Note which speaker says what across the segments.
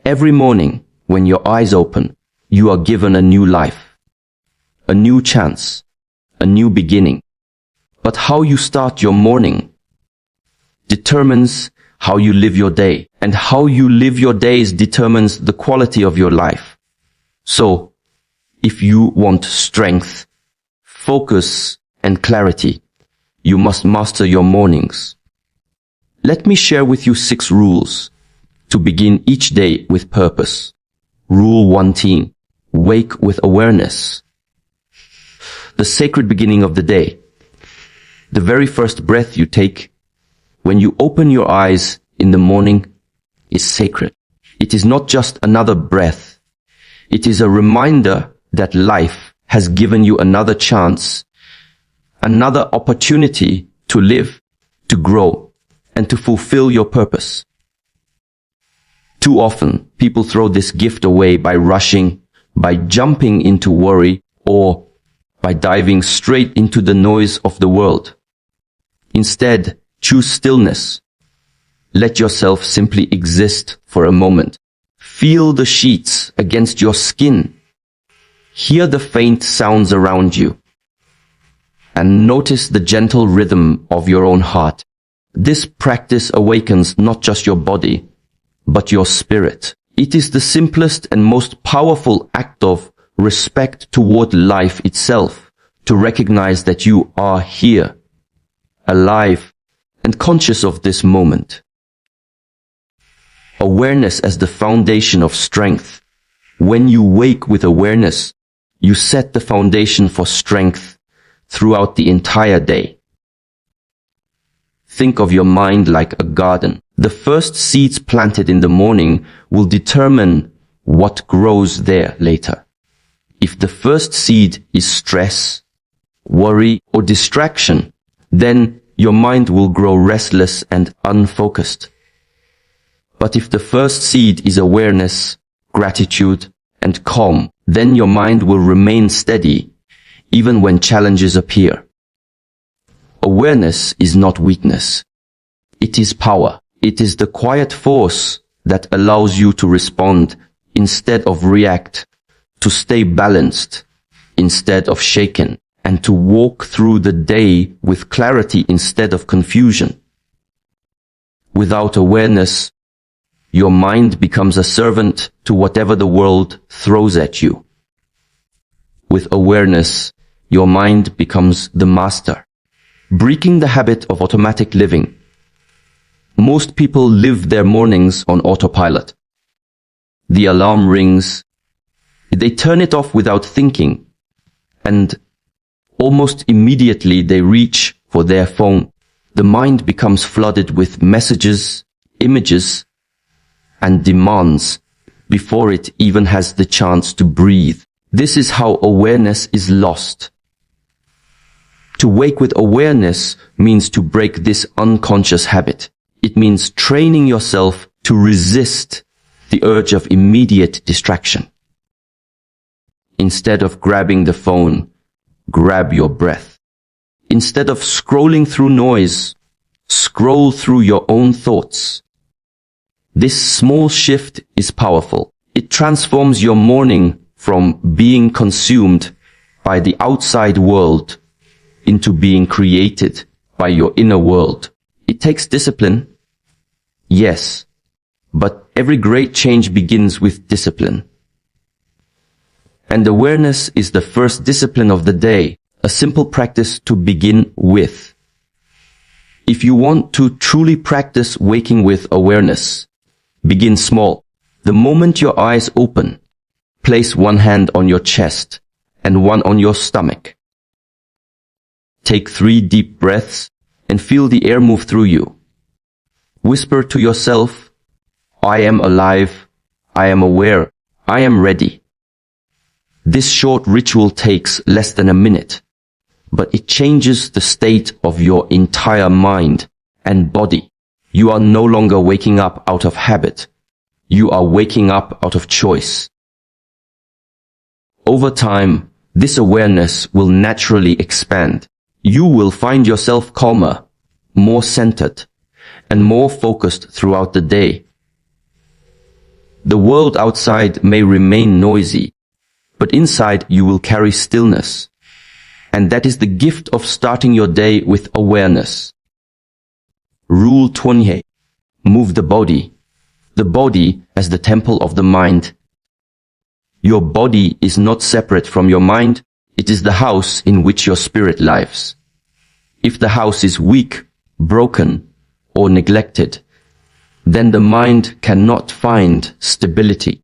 Speaker 1: Every morning, when your eyes open, you are given a new life, a new chance, a new beginning. But how you start your morning determines how you live your day, and how you live your days determines the quality of your life. So, if you want strength, focus, and clarity, you must master your mornings. Let me share with you 6 rules to begin each day with purpose. Rule 1, wake with awareness. The sacred beginning of the day. The very first breath you take when you open your eyes in the morning is sacred. It is not just another breath. It is a reminder that life has given you another chance, another opportunity to live, to grow, and to fulfill your purpose. Too often, people throw this gift away by rushing, by jumping into worry, or by diving straight into the noise of the world. Instead, choose stillness. Let yourself simply exist for a moment. Feel the sheets against your skin. Hear the faint sounds around you. And notice the gentle rhythm of your own heart. This practice awakens not just your body, but your spirit. It is the simplest and most powerful act of respect toward life itself, to recognize that you are here, alive, and conscious of this moment. Awareness as the foundation of strength. When you wake with awareness, you set the foundation for strength throughout the entire day. Think of your mind like a garden. The first seeds planted in the morning will determine what grows there later. If the first seed is stress, worry, or distraction, then your mind will grow restless and unfocused. But if the first seed is awareness, gratitude, and calm, then your mind will remain steady even when challenges appear. Awareness is not weakness. It is power. It is the quiet force that allows you to respond instead of react, to stay balanced instead of shaken, and to walk through the day with clarity instead of confusion. Without awareness, your mind becomes a servant to whatever the world throws at you. With awareness, your mind becomes the master. Breaking the habit of automatic living. Most people live their mornings on autopilot. The alarm rings, they turn it off without thinking, and almost immediately they reach for their phone. The mind becomes flooded with messages, images, and demands before it even has the chance to breathe. This is how awareness is lost. To wake with awareness means to break this unconscious habit. It means training yourself to resist the urge of immediate distraction. Instead of grabbing the phone, grab your breath. Instead of scrolling through noise, scroll through your own thoughts. This small shift is powerful. It transforms your morning from being consumed by the outside world into being created by your inner world. It takes discipline, yes, but every great change begins with discipline. And awareness is the first discipline of the day, a simple practice to begin with. If you want to truly practice waking with awareness, begin small. The moment your eyes open, place one hand on your chest and one on your stomach. Take 3 deep breaths and feel the air move through you. Whisper to yourself, I am alive, I am aware, I am ready. This short ritual takes less than a minute, but it changes the state of your entire mind and body. You are no longer waking up out of habit. You are waking up out of choice. Over time, this awareness will naturally expand. You will find yourself calmer, more centered, and more focused throughout the day. The world outside may remain noisy, but inside you will carry stillness. And that is the gift of starting your day with awareness. Rule 28. Move the body as the temple of the mind. Your body is not separate from your mind, it is the house in which your spirit lives. If the house is weak, broken, or neglected, then the mind cannot find stability.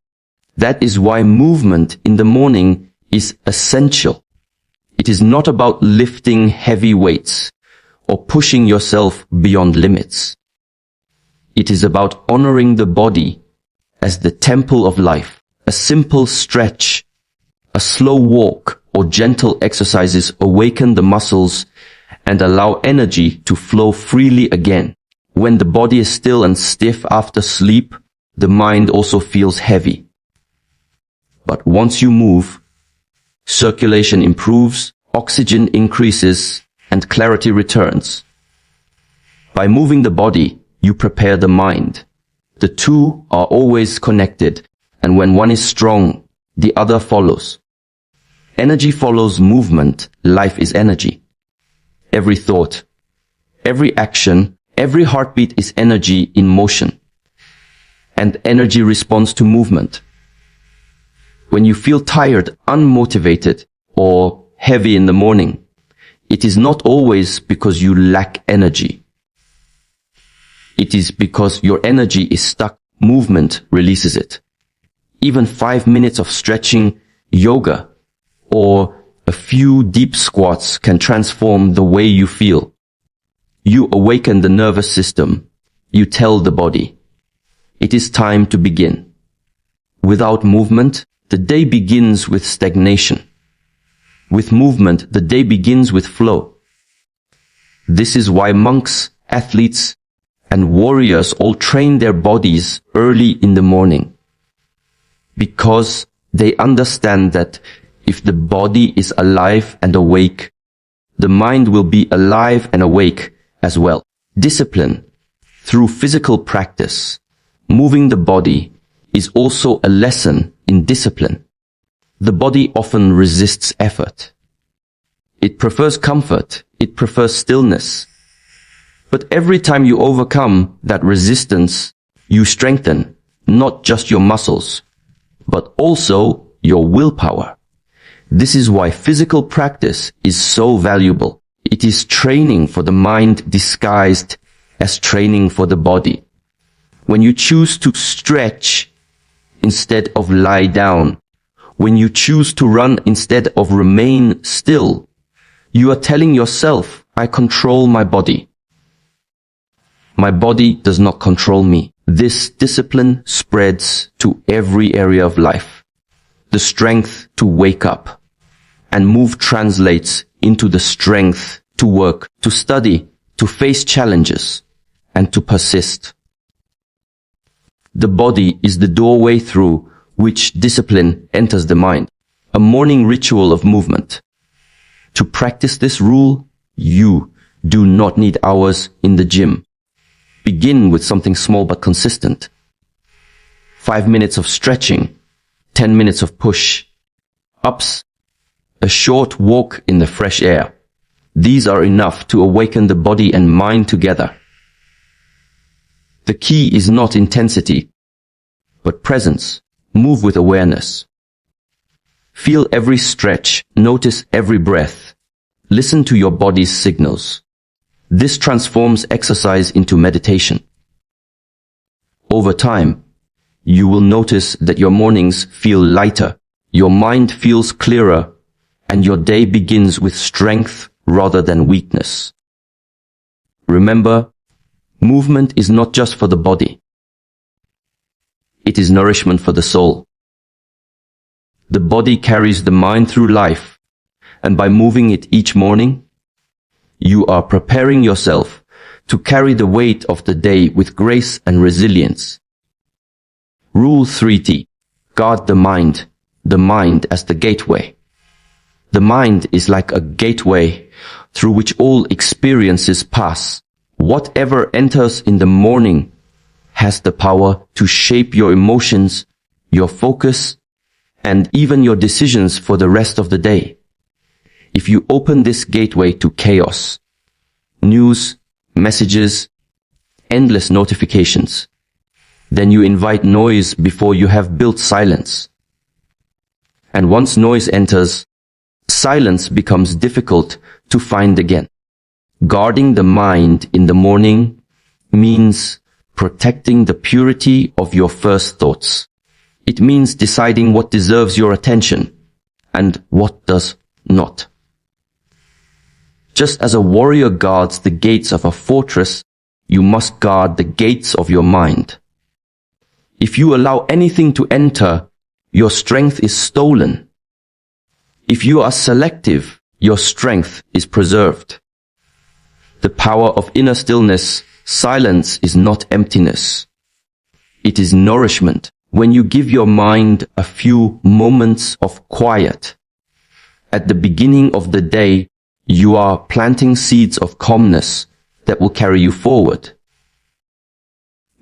Speaker 1: That is why movement in the morning is essential. It is not about lifting heavy weights or pushing yourself beyond limits. It is about honoring the body as the temple of life. A simple stretch, a slow walk, or gentle exercises awaken the muscles and allow energy to flow freely again. When the body is still and stiff after sleep, the mind also feels heavy. But once you move, circulation improves, oxygen increases, and clarity returns. By moving the body, you prepare the mind. The two are always connected, and when one is strong, the other follows. Energy follows movement. Life is energy. Every thought, every action, every heartbeat is energy in motion. And energy responds to movement. When you feel tired, unmotivated, or heavy in the morning, it is not always because you lack energy. It is because your energy is stuck. Movement releases it. Even 5 minutes of stretching, yoga, or a few deep squats can transform the way you feel. You awaken the nervous system. You tell the body, it is time to begin. Without movement, the day begins with stagnation. With movement, the day begins with flow. This is why monks, athletes, and warriors all train their bodies early in the morning. Because they understand that if the body is alive and awake, the mind will be alive and awake as well. Discipline through physical practice, moving the body, is also a lesson in discipline. The body often resists effort. It prefers comfort. It prefers stillness. But every time you overcome that resistance, you strengthen not just your muscles, but also your willpower. This is why physical practice is so valuable. It is training for the mind disguised as training for the body. When you choose to stretch instead of lie down, when you choose to run instead of remain still, you are telling yourself, I control my body. My body does not control me. This discipline spreads to every area of life. The strength to wake up and move translates into the strength to work, to study, to face challenges, and to persist. The body is the doorway through which discipline enters the mind, a morning ritual of movement. To practice this rule, you do not need hours in the gym. Begin with something small but consistent. 5 minutes of stretching, 10 minutes of push-ups, a short walk in the fresh air. These are enough to awaken the body and mind together. The key is not intensity, but presence. Move with awareness. Feel every stretch, notice every breath. Listen to your body's signals. This transforms exercise into meditation. Over time, you will notice that your mornings feel lighter, your mind feels clearer, and your day begins with strength rather than weakness. Remember, movement is not just for the body. It is nourishment for the soul. The body carries the mind through life, and by moving it each morning, you are preparing yourself to carry the weight of the day with grace and resilience. Rule 3T. Guard the mind as the gateway. The mind is like a gateway through which all experiences pass. Whatever enters in the morning has the power to shape your emotions, your focus, and even your decisions for the rest of the day. If you open this gateway to chaos, news, messages, endless notifications, then you invite noise before you have built silence. And once noise enters, silence becomes difficult to find again. Guarding the mind in the morning means protecting the purity of your first thoughts. It means deciding what deserves your attention and what does not. Just as a warrior guards the gates of a fortress, you must guard the gates of your mind. If you allow anything to enter, your strength is stolen. If you are selective, your strength is preserved. The power of inner stillness, silence is not emptiness. It is nourishment. When you give your mind a few moments of quiet, at the beginning of the day, you are planting seeds of calmness that will carry you forward.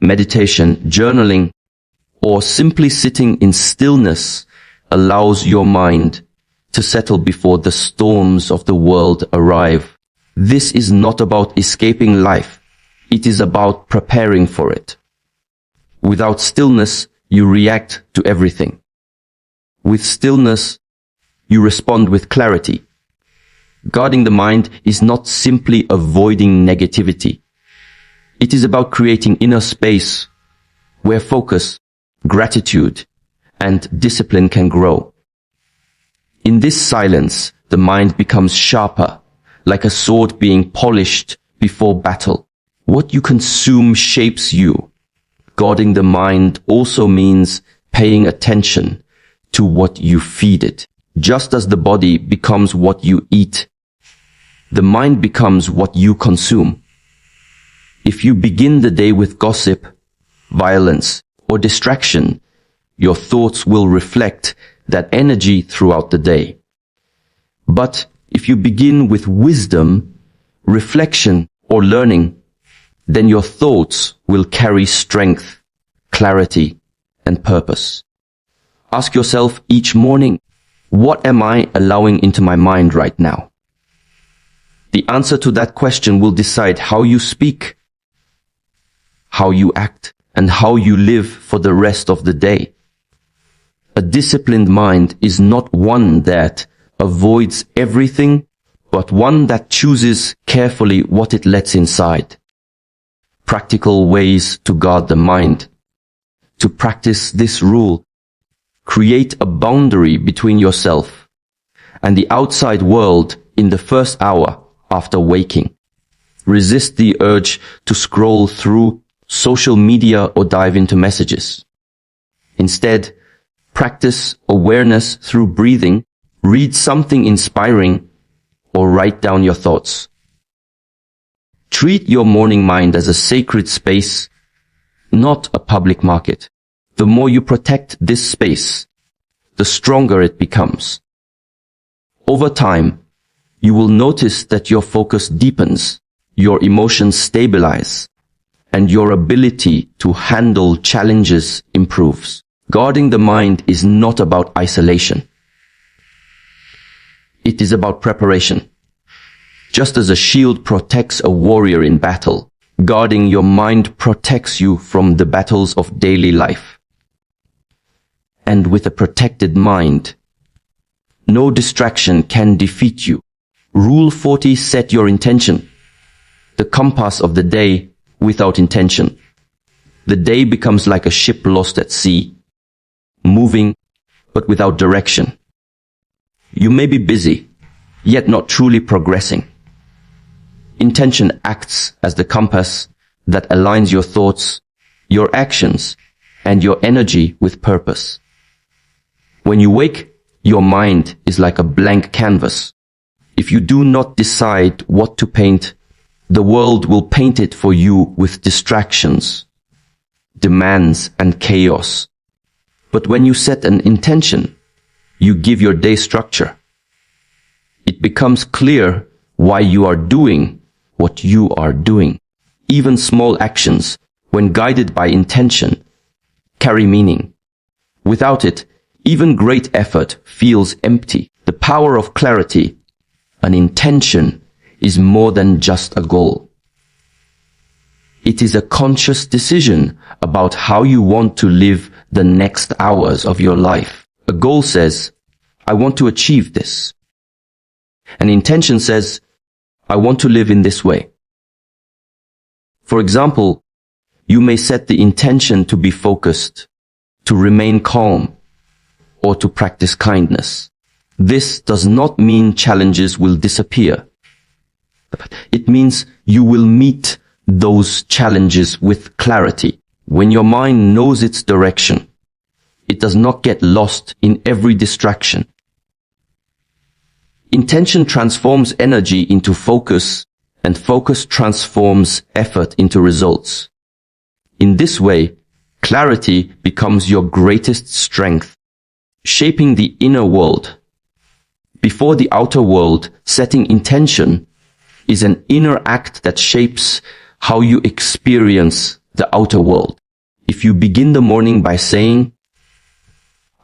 Speaker 1: Meditation, journaling, or simply sitting in stillness allows your mind to settle before the storms of the world arrive. This is not about escaping life. It is about preparing for it. Without stillness, you react to everything. With stillness, you respond with clarity. Guarding the mind is not simply avoiding negativity. It is about creating inner space where focus, gratitude, and discipline can grow. In this silence, the mind becomes sharper, like a sword being polished before battle. What you consume shapes you. Guarding the mind also means paying attention to what you feed it. Just as the body becomes what you eat, the mind becomes what you consume. If you begin the day with gossip, violence, or distraction, your thoughts will reflect that energy throughout the day. But if you begin with wisdom, reflection, or learning, then your thoughts will carry strength, clarity, and purpose. Ask yourself each morning, what am I allowing into my mind right now? The answer to that question will decide how you speak, how you act, and how you live for the rest of the day. A disciplined mind is not one that avoids everything, but one that chooses carefully what it lets inside. Practical ways to guard the mind. To practice this rule, create a boundary between yourself and the outside world in the first hour after waking. Resist the urge to scroll through social media or dive into messages. Instead, practice awareness through breathing, read something inspiring, or write down your thoughts. Treat your morning mind as a sacred space, not a public market. The more you protect this space, the stronger it becomes. Over time, you will notice that your focus deepens, your emotions stabilize, and your ability to handle challenges improves. Guarding the mind is not about isolation. It is about preparation. Just as a shield protects a warrior in battle, guarding your mind protects you from the battles of daily life. And with a protected mind, no distraction can defeat you. Rule 40: set your intention. The compass of the day without intention. The day becomes like a ship lost at sea, moving but without direction. You may be busy, yet not truly progressing. Intention acts as the compass that aligns your thoughts, your actions, and your energy with purpose. When you wake, your mind is like a blank canvas. If you do not decide what to paint, the world will paint it for you with distractions, demands, and chaos. But when you set an intention, you give your day structure. It becomes clear why you are doing what you are doing. Even small actions, when guided by intention, carry meaning. Without it, even great effort feels empty. The power of clarity, an intention, is more than just a goal. It is a conscious decision about how you want to live the next hours of your life. A goal says, I want to achieve this. An intention says, I want to live in this way. For example, you may set the intention to be focused, to remain calm, or to practice kindness. This does not mean challenges will disappear. It means you will meet those challenges with clarity. When your mind knows its direction, it does not get lost in every distraction. Intention transforms energy into focus, and focus transforms effort into results. In this way, clarity becomes your greatest strength, shaping the inner world. Before the outer world, setting intention is an inner act that shapes how you experience the outer world. If you begin the morning by saying,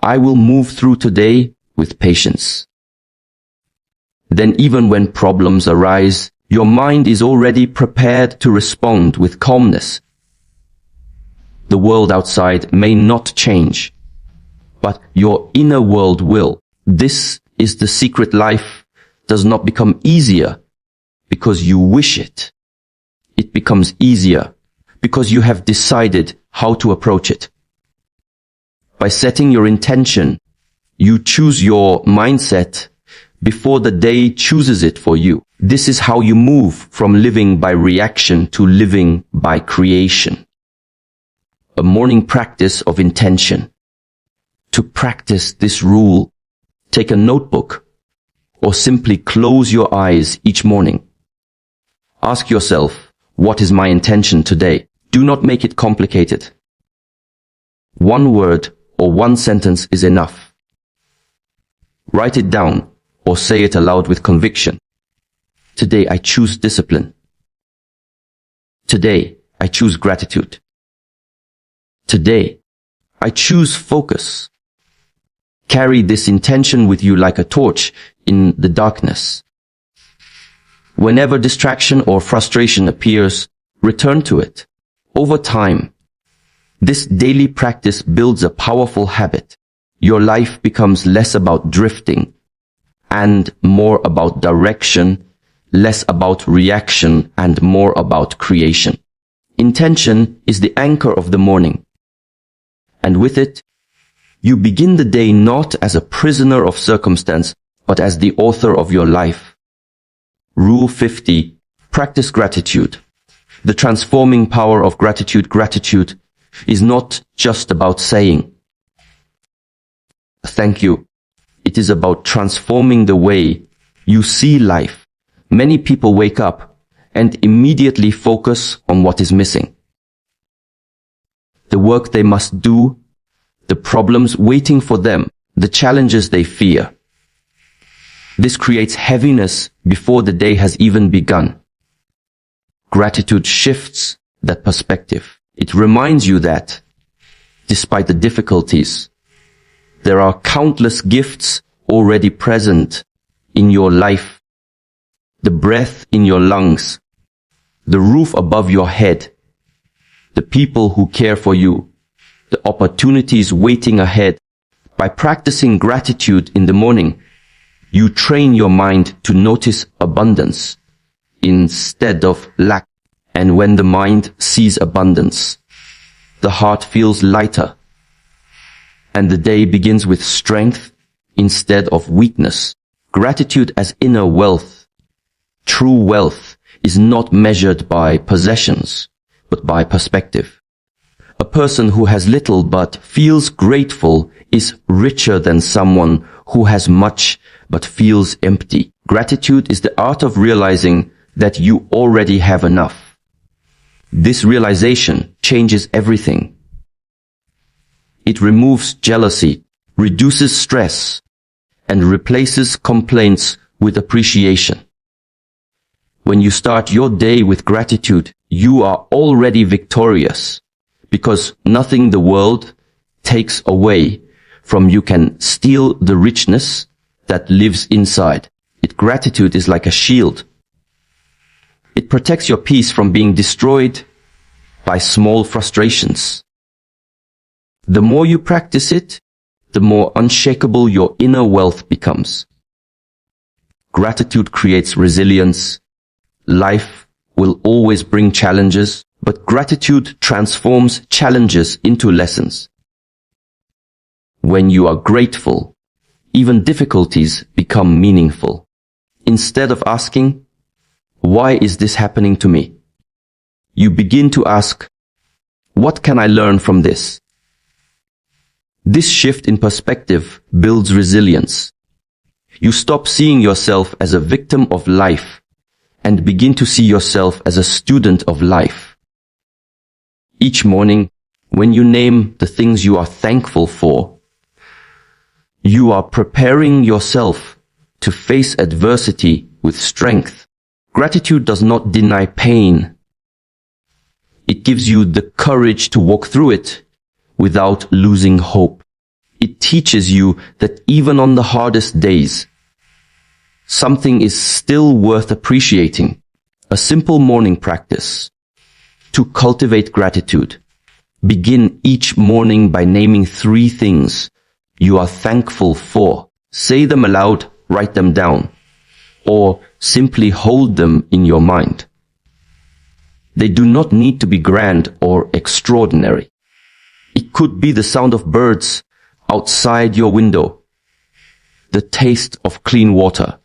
Speaker 1: I will move through today with patience, then even when problems arise, your mind is already prepared to respond with calmness. The world outside may not change, but your inner world will. This is the secret. Life does not become easier because you wish it. It becomes easier because you have decided how to approach it. By setting your intention, you choose your mindset before the day chooses it for you. This is how you move from living by reaction to living by creation. A morning practice of intention. To practice this rule, take a notebook or simply close your eyes each morning. Ask yourself, what is my intention today? Do not make it complicated. One word or one sentence is enough. Write it down or say it aloud with conviction. Today I choose discipline. Today I choose gratitude. Today I choose focus. Carry this intention with you like a torch in the darkness. Whenever distraction or frustration appears, return to it. Over time, this daily practice builds a powerful habit. Your life becomes less about drifting and more about direction, less about reaction and more about creation. Intention is the anchor of the morning. And with it, you begin the day not as a prisoner of circumstance, but as the author of your life. Rule 50. Practice gratitude. The transforming power of gratitude. Gratitude is not just about saying, thank you. It is about transforming the way you see life. Many people wake up and immediately focus on what is missing. The work they must do, the problems waiting for them, the challenges they fear. This creates heaviness before the day has even begun. Gratitude shifts that perspective. It reminds you that, despite the difficulties, there are countless gifts already present in your life. The breath in your lungs, the roof above your head, the people who care for you, the opportunities waiting ahead. By practicing gratitude in the morning, you train your mind to notice abundance instead of lack. And when the mind sees abundance, the heart feels lighter, and the day begins with strength instead of weakness. Gratitude as inner wealth. True wealth is not measured by possessions, but by perspective. A person who has little but feels grateful is richer than someone who has much but feels empty. Gratitude is the art of realizing that you already have enough. This realization changes everything. It removes jealousy, reduces stress, and replaces complaints with appreciation. When you start your day with gratitude, you are already victorious, because nothing the world takes away from you can steal the richness that lives inside. Gratitude is like a shield. It protects your peace from being destroyed by small frustrations. The more you practice it, the more unshakable your inner wealth becomes. Gratitude creates resilience. Life will always bring challenges, but gratitude transforms challenges into lessons. When you are grateful, even difficulties become meaningful. Instead of asking, "Why is this happening to me?" you begin to ask, "What can I learn from this?" This shift in perspective builds resilience. You stop seeing yourself as a victim of life and begin to see yourself as a student of life. Each morning, when you name the things you are thankful for, you are preparing yourself to face adversity with strength. Gratitude does not deny pain. It gives you the courage to walk through it without losing hope. It teaches you that even on the hardest days, something is still worth appreciating. A simple morning practice. To cultivate gratitude, begin each morning by naming 3 things you are thankful for. Say them aloud, write them down, or simply hold them in your mind. They do not need to be grand or extraordinary. It could be the sound of birds outside your window, the taste of clean water,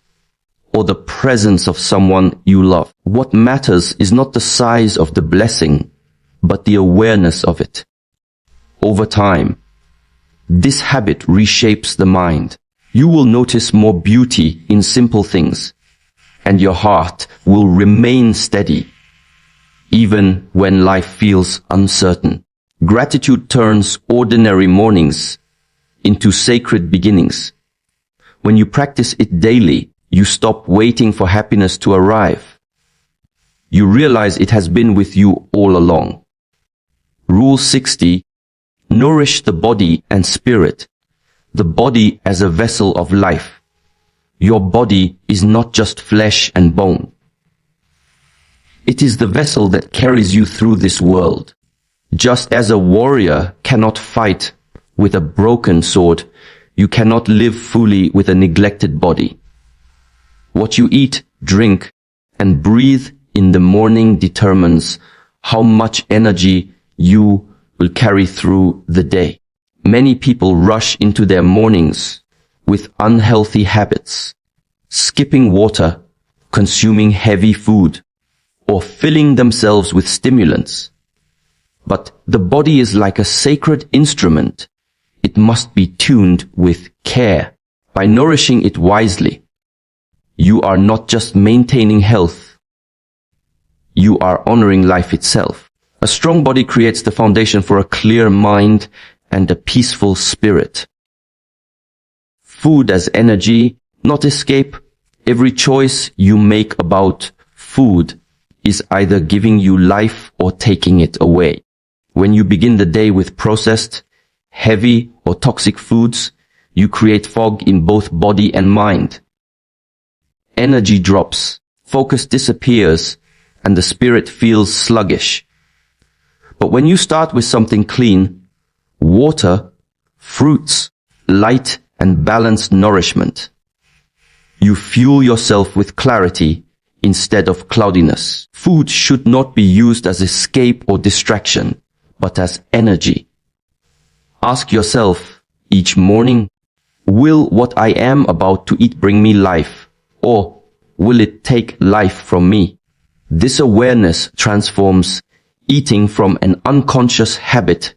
Speaker 1: or the presence of someone you love. What matters is not the size of the blessing, but the awareness of it. Over time, this habit reshapes the mind. You will notice more beauty in simple things, and your heart will remain steady, even when life feels uncertain. Gratitude turns ordinary mornings into sacred beginnings. When you practice it daily, you stop waiting for happiness to arrive. You realize it has been with you all along. Rule 60. Nourish the body and spirit. The body as a vessel of life. Your body is not just flesh and bone. It is the vessel that carries you through this world. Just as a warrior cannot fight with a broken sword, you cannot live fully with a neglected body. What you eat, drink, and breathe in the morning determines how much energy you will carry through the day. Many people rush into their mornings with unhealthy habits, skipping water, consuming heavy food, or filling themselves with stimulants. But the body is like a sacred instrument. It must be tuned with care. By nourishing it wisely, you are not just maintaining health, you are honoring life itself. A strong body creates the foundation for a clear mind and a peaceful spirit. Food as energy, not escape. Every choice you make about food is either giving you life or taking it away. When you begin the day with processed, heavy or toxic foods, you create fog in both body and mind. Energy drops, focus disappears, and the spirit feels sluggish. But when you start with something clean, water, fruits, light, and balanced nourishment, you fuel yourself with clarity instead of cloudiness. Food should not be used as escape or distraction, but as energy. Ask yourself each morning, will what I am about to eat bring me life, or will it take life from me? This awareness transforms eating from an unconscious habit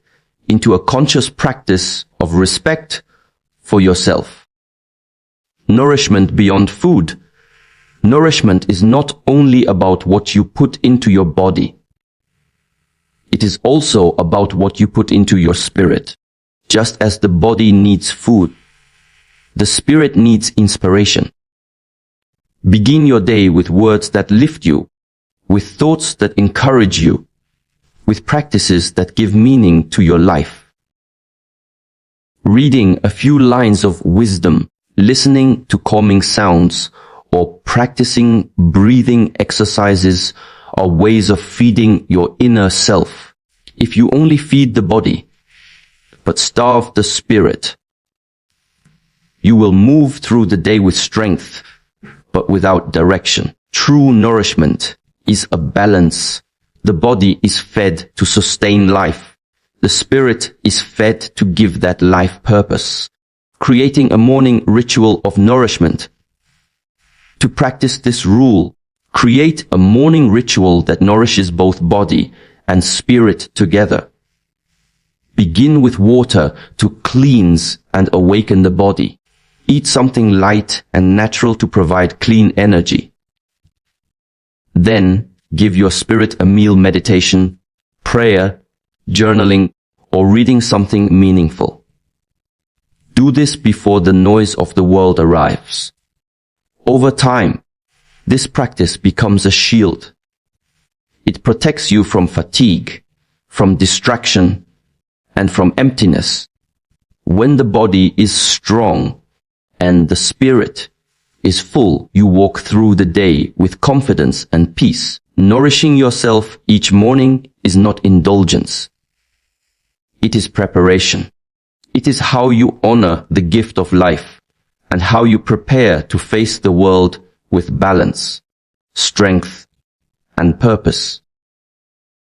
Speaker 1: into a conscious practice of respect for yourself. Nourishment beyond food. Nourishment is not only about what you put into your body. It is also about what you put into your spirit. Just as the body needs food, the spirit needs inspiration. Begin your day with words that lift you, with thoughts that encourage you, with practices that give meaning to your life. Reading a few lines of wisdom, listening to calming sounds, or practicing breathing exercises are ways of feeding your inner self. If you only feed the body, but starve the spirit, you will move through the day with strength, but without direction. True nourishment is a balance. The body is fed to sustain life. The spirit is fed to give that life purpose. Creating a morning ritual of nourishment. To practice this rule, create a morning ritual that nourishes both body and spirit together. Begin with water to cleanse and awaken the body. Eat something light and natural to provide clean energy. Then, give your spirit a meal meditation, prayer, journaling, or reading something meaningful. Do this before the noise of the world arrives. Over time, this practice becomes a shield. It protects you from fatigue, from distraction, and from emptiness. When the body is strong and the spirit is full, you walk through the day with confidence and peace. Nourishing yourself each morning is not indulgence. It is preparation. It is how you honor the gift of life and how you prepare to face the world with balance, strength, and purpose.